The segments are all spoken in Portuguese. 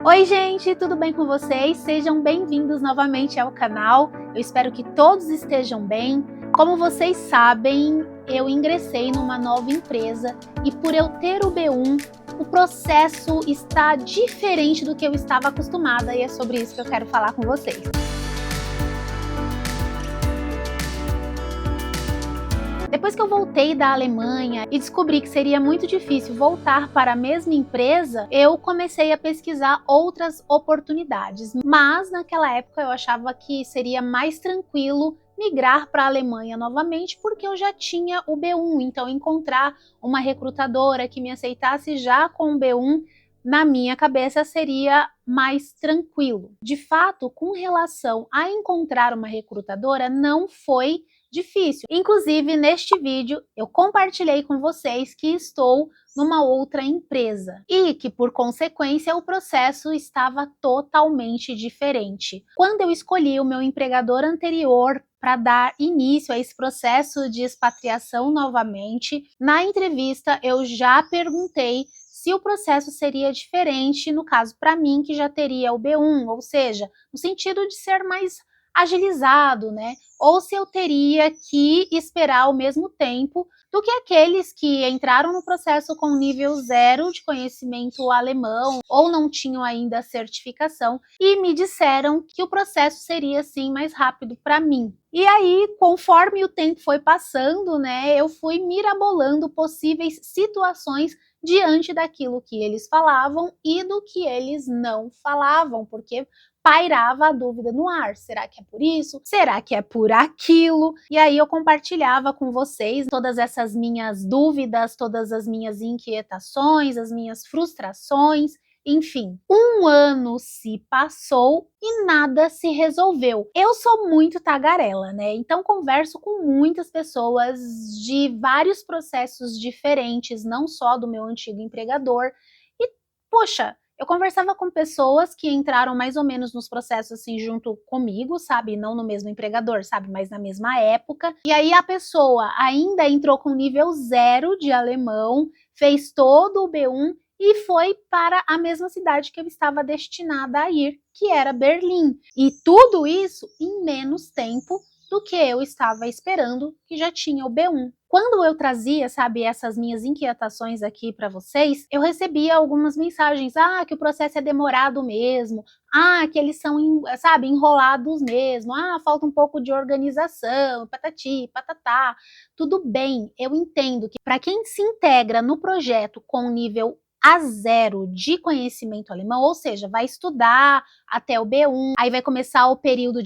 Oi gente, tudo bem com vocês? Sejam bem-vindos novamente ao canal. Eu espero que todos estejam bem. Como vocês sabem, eu ingressei numa nova empresa e por eu ter o B1, o processo está diferente do que eu estava acostumada e é sobre isso que eu quero falar com vocês. Depois que eu voltei da Alemanha e descobri que seria muito difícil voltar para a mesma empresa, eu comecei a pesquisar outras oportunidades. Mas naquela época eu achava que seria mais tranquilo migrar para a Alemanha novamente, porque eu já tinha o B1, então encontrar uma recrutadora que me aceitasse já com o B1, na minha cabeça seria mais tranquilo. De fato, com relação a encontrar uma recrutadora, não foi difícil. Inclusive, neste vídeo, eu compartilhei com vocês que estou numa outra empresa e que, por consequência, o processo estava totalmente diferente. Quando eu escolhi o meu empregador anterior para dar início a esse processo de expatriação novamente, na entrevista eu já perguntei se o processo seria diferente, no caso para mim que já teria o B1, ou seja, no sentido de ser mais agilizado, né? Ou se eu teria que esperar o mesmo tempo do que aqueles que entraram no processo com nível 0 de conhecimento alemão ou não tinham ainda a certificação e me disseram que o processo seria sim mais rápido para mim. E aí, conforme o tempo foi passando, né, eu fui mirabolando possíveis situações diante daquilo que eles falavam e do que eles não falavam, porque pairava a dúvida no ar. Será que é por isso? Será que é por aquilo? E aí eu compartilhava com vocês todas essas minhas dúvidas, todas as minhas inquietações, as minhas frustrações. Enfim, um ano se passou e nada se resolveu. Eu sou muito tagarela, né? Então converso com muitas pessoas de vários processos diferentes, não só do meu antigo empregador. E, poxa, eu conversava com pessoas que entraram mais ou menos nos processos assim junto comigo, sabe? Não no mesmo empregador, sabe? Mas na mesma época. E aí a pessoa ainda entrou com nível 0 de alemão, fez todo o B1 e foi para a mesma cidade que eu estava destinada a ir, que era Berlim. E tudo isso em menos tempo do que eu estava esperando, que já tinha o B1. Quando eu trazia, sabe, essas minhas inquietações aqui para vocês, eu recebia algumas mensagens, que o processo é demorado mesmo, que eles são, sabe, enrolados mesmo, falta um pouco de organização, patati, patatá. Tudo bem, eu entendo que para quem se integra no projeto com nível A0 de conhecimento alemão, ou seja, vai estudar até o B1, aí vai começar o período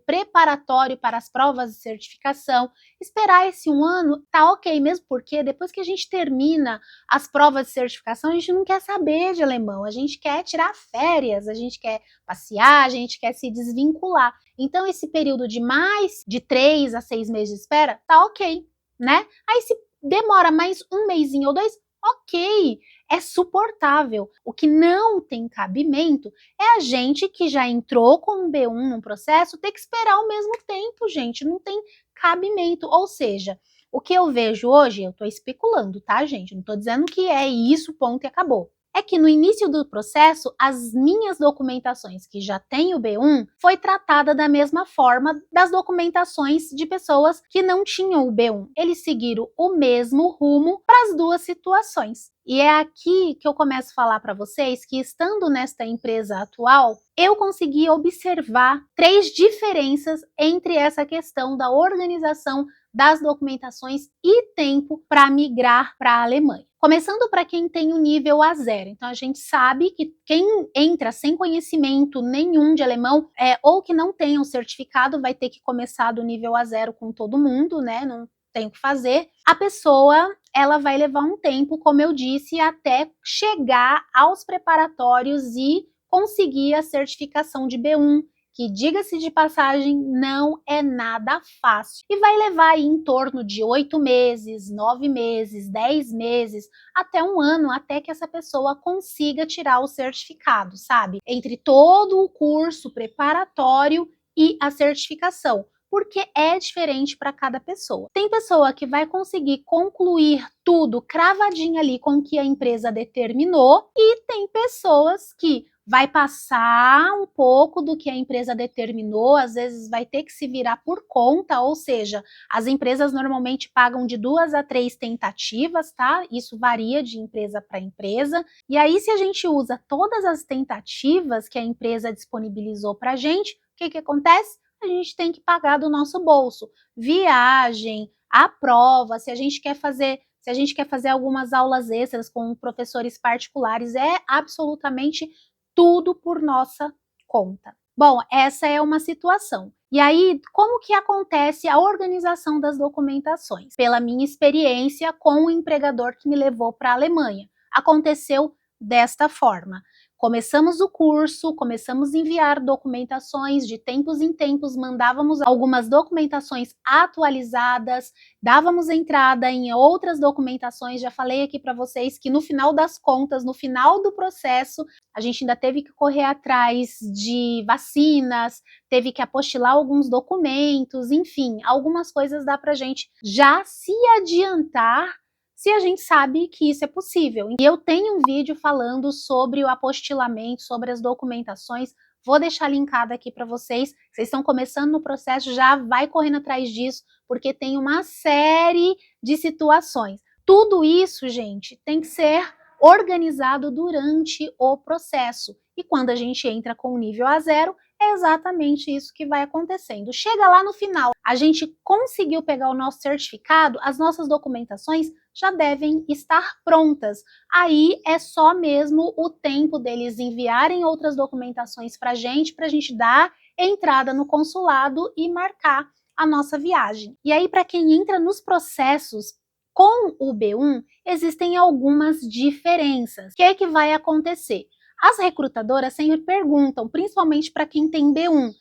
preparatório para as provas de certificação. Esperar esse um ano tá ok, mesmo porque depois que a gente termina as provas de certificação, a gente não quer saber de alemão, a gente quer tirar férias, a gente quer passear, a gente quer se desvincular. Então esse período de mais de 3 a 6 meses de espera tá ok, né? Aí se demora mais um mesinho ou dois, ok, é suportável. O que não tem cabimento é a gente que já entrou com um B1 num processo ter que esperar o mesmo tempo, gente, não tem cabimento. Ou seja, o que eu vejo hoje, eu tô especulando, tá, gente? Não tô dizendo que é isso, ponto e acabou. É que no início do processo, as minhas documentações, que já têm o B1, foi tratada da mesma forma das documentações de pessoas que não tinham o B1. Eles seguiram o mesmo rumo para as duas situações. E é aqui que eu começo a falar para vocês que, estando nesta empresa atual, eu consegui observar 3 diferenças entre essa questão da organização das documentações e tempo para migrar para a Alemanha. Começando para quem tem o nível A0. Então a gente sabe que quem entra sem conhecimento nenhum de alemão, ou que não tenha um certificado, vai ter que começar do nível A0 com todo mundo, né? Não tem o que fazer. A pessoa, ela vai levar um tempo, como eu disse, até chegar aos preparatórios e conseguir a certificação de B1, que, diga-se de passagem, não é nada fácil. E vai levar aí em torno de 8 meses, 9 meses, 10 meses, até um ano, até que essa pessoa consiga tirar o certificado, sabe? Entre todo o curso preparatório e a certificação. porque é diferente para cada pessoa. Tem pessoa que vai conseguir concluir tudo cravadinho ali com o que a empresa determinou, e tem pessoas que vai passar um pouco do que a empresa determinou, às vezes vai ter que se virar por conta, ou seja, as empresas normalmente pagam de 2 a 3 tentativas, tá? Isso varia de empresa para empresa. E aí, se a gente usa todas as tentativas que a empresa disponibilizou para a gente, o que acontece? A gente tem que pagar do nosso bolso. Viagem, a prova, se a gente quer fazer algumas aulas extras com professores particulares, é absolutamente tudo por nossa conta. Bom, essa é uma situação. E aí, como que acontece a organização das documentações? Pela minha experiência com o empregador que me levou para a Alemanha. Aconteceu desta forma. Começamos o curso, começamos a enviar documentações, de tempos em tempos mandávamos algumas documentações atualizadas, dávamos entrada em outras documentações. Já falei aqui para vocês que no final das contas, no final do processo, a gente ainda teve que correr atrás de vacinas, teve que apostilar alguns documentos, enfim, algumas coisas dá pra gente já se adiantar se a gente sabe que isso é possível. E eu tenho um vídeo falando sobre o apostilamento, sobre as documentações, vou deixar linkado aqui para vocês. Vocês estão começando no processo, já vai correndo atrás disso, porque tem uma série de situações. Tudo isso, gente, tem que ser organizado durante o processo. E quando a gente entra com o nível A0, é exatamente isso que vai acontecendo. Chega lá no final, a gente conseguiu pegar o nosso certificado, as nossas documentações já devem estar prontas. Aí é só mesmo o tempo deles enviarem outras documentações para a gente dar entrada no consulado e marcar a nossa viagem. E aí, para quem entra nos processos com o B1, existem algumas diferenças. O que é que vai acontecer? As recrutadoras sempre perguntam, principalmente para quem tem B1,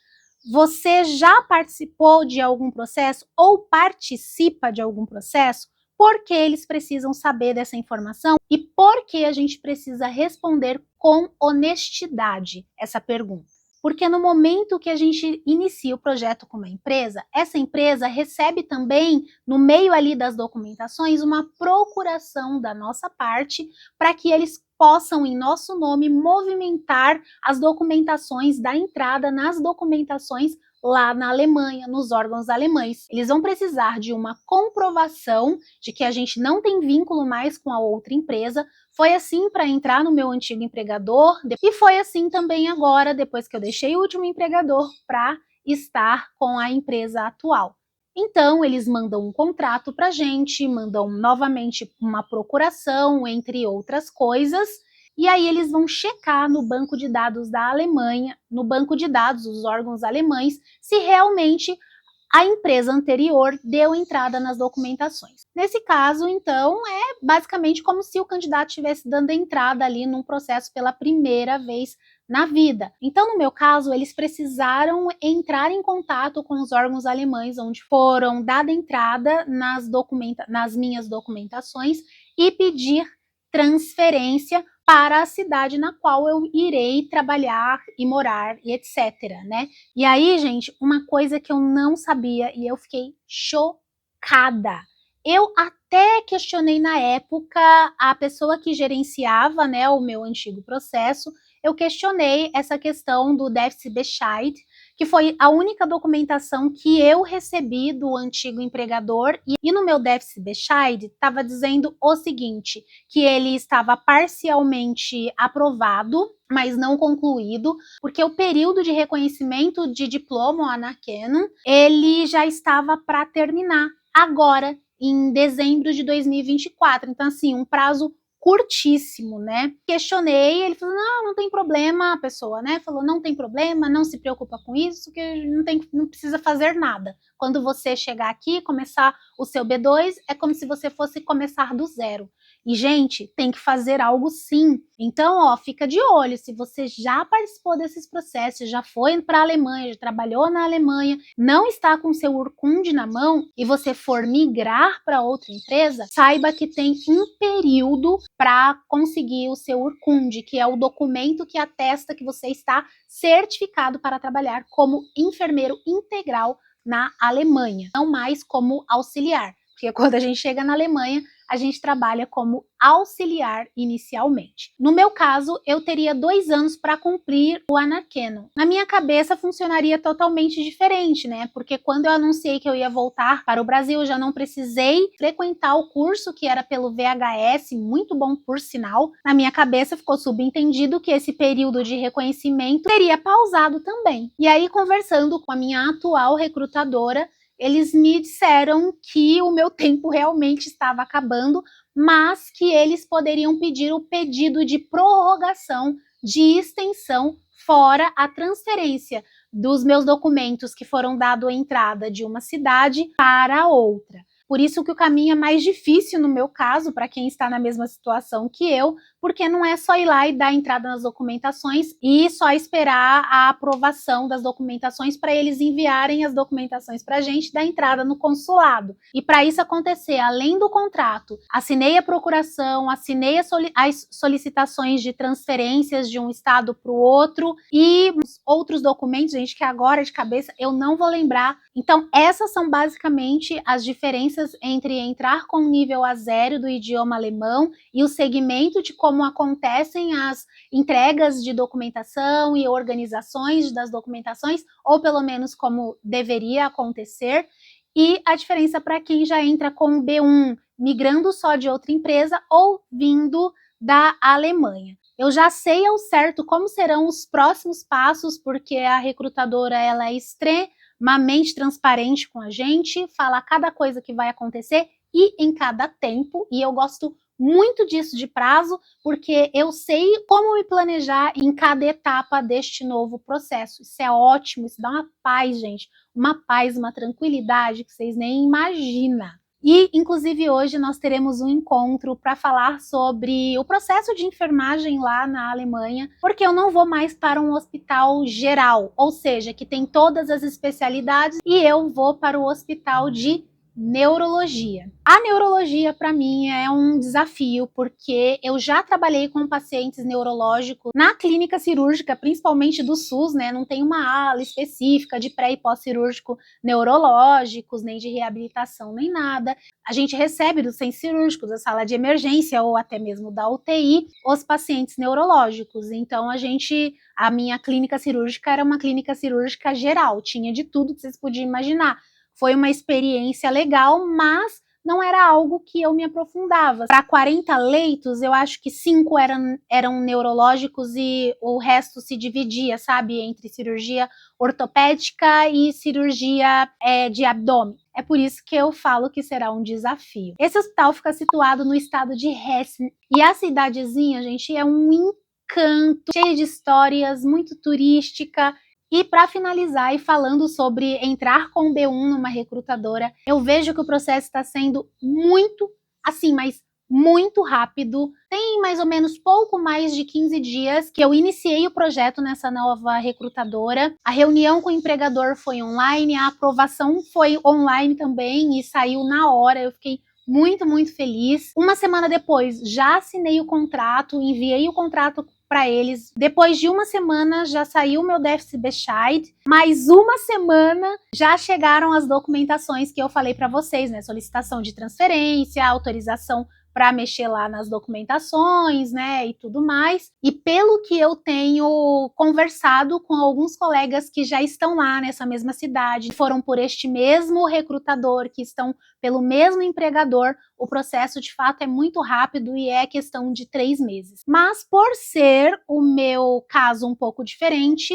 você já participou de algum processo ou participa de algum processo? Por que eles precisam saber dessa informação e por que a gente precisa responder com honestidade essa pergunta? Porque no momento que a gente inicia o projeto com uma empresa, essa empresa recebe também, no meio ali das documentações, uma procuração da nossa parte para que eles possam, em nosso nome, movimentar as documentações da entrada nas documentações lá na Alemanha, nos órgãos alemães. Eles vão precisar de uma comprovação de que a gente não tem vínculo mais com a outra empresa. Foi assim para entrar no meu antigo empregador e foi assim também agora, depois que eu deixei o último empregador, para estar com a empresa atual. Então, eles mandam um contrato para a gente, mandam novamente uma procuração, entre outras coisas, e aí eles vão checar no banco de dados da Alemanha, no banco de dados dos órgãos alemães, se realmente a empresa anterior deu entrada nas documentações. Nesse caso, então, é basicamente como se o candidato estivesse dando entrada ali num processo pela primeira vez na vida. Então, no meu caso, eles precisaram entrar em contato com os órgãos alemães, onde foram dada entrada nas minhas documentações e pedir transferência para a cidade na qual eu irei trabalhar e morar e etc, né? E aí, gente, uma coisa que eu não sabia e eu fiquei chocada. Eu até questionei na época a pessoa que gerenciava, né, o meu antigo processo, eu questionei essa questão do Deftsbescheid, que foi a única documentação que eu recebi do antigo empregador, e no meu Deftsbescheid estava dizendo o seguinte, que ele estava parcialmente aprovado, mas não concluído, porque o período de reconhecimento de diploma, o Anerkennung, ele já estava para terminar agora, em dezembro de 2024. Então, assim, um prazo curtíssimo, né? Questionei, ele falou, não tem problema, a pessoa, né? Falou, não tem problema, não se preocupa com isso, que não precisa fazer nada. Quando você chegar aqui, começar o seu B2, é como se você fosse começar do zero. E, gente, tem que fazer algo sim. Então, ó, fica de olho, se você já participou desses processos, já foi para a Alemanha, já trabalhou na Alemanha, não está com seu Urkund na mão e você for migrar para outra empresa, saiba que tem um período para conseguir o seu Urkund, que é o documento que atesta que você está certificado para trabalhar como enfermeiro integral na Alemanha, não mais como auxiliar, porque quando a gente chega na Alemanha, a gente trabalha como auxiliar inicialmente. No meu caso, eu teria 2 anos para cumprir o Anakenon. Na minha cabeça, funcionaria totalmente diferente, né? Porque quando eu anunciei que eu ia voltar para o Brasil, eu já não precisei frequentar o curso que era pelo VHS, muito bom por sinal. Na minha cabeça ficou subentendido que esse período de reconhecimento seria pausado também. E aí, conversando com a minha atual recrutadora, eles me disseram que o meu tempo realmente estava acabando, mas que eles poderiam pedir o pedido de prorrogação, de extensão, fora a transferência dos meus documentos que foram dado a entrada de uma cidade para outra. Por isso que o caminho é mais difícil no meu caso, para quem está na mesma situação que eu, porque não é só ir lá e dar entrada nas documentações e só esperar a aprovação das documentações para eles enviarem as documentações para a gente dar entrada no consulado. E para isso acontecer, além do contrato, assinei a procuração, assinei as solicitações de transferências de um estado para o outro e outros documentos, gente, que agora de cabeça eu não vou lembrar. Então, essas são basicamente as diferenças entre entrar com o nível A0 do idioma alemão e o segmento de como acontecem as entregas de documentação e organizações das documentações, ou pelo menos como deveria acontecer, e a diferença para quem já entra com B1, migrando só de outra empresa ou vindo da Alemanha. Eu já sei ao certo como serão os próximos passos, porque a recrutadora ela é extremamente transparente com a gente, fala cada coisa que vai acontecer e em cada tempo, e eu gosto muito disso de prazo, porque eu sei como me planejar em cada etapa deste novo processo. Isso é ótimo, isso dá uma paz, gente, uma paz, uma tranquilidade que vocês nem imaginam. E, inclusive, hoje nós teremos um encontro para falar sobre o processo de enfermagem lá na Alemanha, porque eu não vou mais para um hospital geral, ou seja, que tem todas as especialidades, e eu vou para o hospital de neurologia. A neurologia para mim é um desafio porque eu já trabalhei com pacientes neurológicos na clínica cirúrgica, principalmente do SUS, né? Não tem uma ala específica de pré e pós-cirúrgico neurológicos, nem de reabilitação, nem nada. A gente recebe dos centros cirúrgicos, da sala de emergência ou até mesmo da UTI, os pacientes neurológicos. Então a minha clínica cirúrgica era uma clínica cirúrgica geral, tinha de tudo que vocês podiam imaginar. Foi uma experiência legal, mas não era algo que eu me aprofundava. Para 40 leitos, eu acho que 5 eram neurológicos e o resto se dividia, sabe, entre cirurgia ortopédica e cirurgia de abdômen. É por isso que eu falo que será um desafio. Esse hospital fica situado no estado de Hessen. E a cidadezinha, gente, é um encanto, cheia de histórias, muito turística. E para finalizar, e falando sobre entrar com o B1 numa recrutadora, eu vejo que o processo está sendo muito, assim, mas muito rápido. Tem mais ou menos pouco mais de 15 dias que eu iniciei o projeto nessa nova recrutadora. A reunião com o empregador foi online, a aprovação foi online também e saiu na hora. Eu fiquei muito, muito feliz. Uma semana depois, já assinei o contrato, enviei o contrato para eles. Depois de uma semana já saiu o meu déficit Bescheid. Mais uma semana já chegaram as documentações que eu falei para vocês, né? Solicitação de transferência, autorização para mexer lá nas documentações, né, e tudo mais. E pelo que eu tenho conversado com alguns colegas que já estão lá nessa mesma cidade, foram por este mesmo recrutador, que estão pelo mesmo empregador, o processo de fato é muito rápido e é questão de 3 meses. Mas por ser o meu caso um pouco diferente,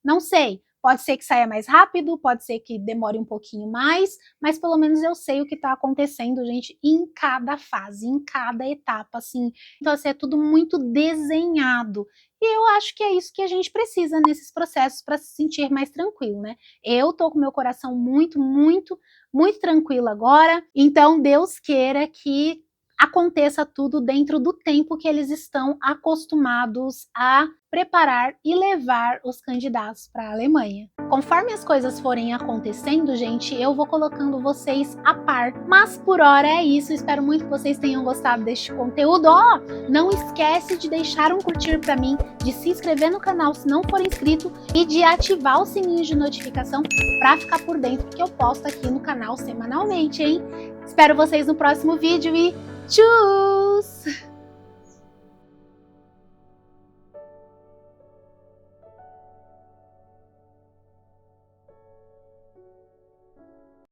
não sei. Pode ser que saia mais rápido, pode ser que demore um pouquinho mais, mas pelo menos eu sei o que está acontecendo, gente, em cada fase, em cada etapa, assim. Então, assim, é tudo muito desenhado. E eu acho que é isso que a gente precisa nesses processos para se sentir mais tranquilo, né? Eu tô com meu coração muito, muito, muito tranquilo agora, então Deus queira que aconteça tudo dentro do tempo que eles estão acostumados a preparar e levar os candidatos para a Alemanha. Conforme as coisas forem acontecendo, gente, eu vou colocando vocês a par. Mas por hora é isso, espero muito que vocês tenham gostado deste conteúdo. Ó, não esquece de deixar um curtir para mim, de se inscrever no canal se não for inscrito e de ativar o sininho de notificação para ficar por dentro que eu posto aqui no canal semanalmente, hein? Espero vocês no próximo vídeo e tchau!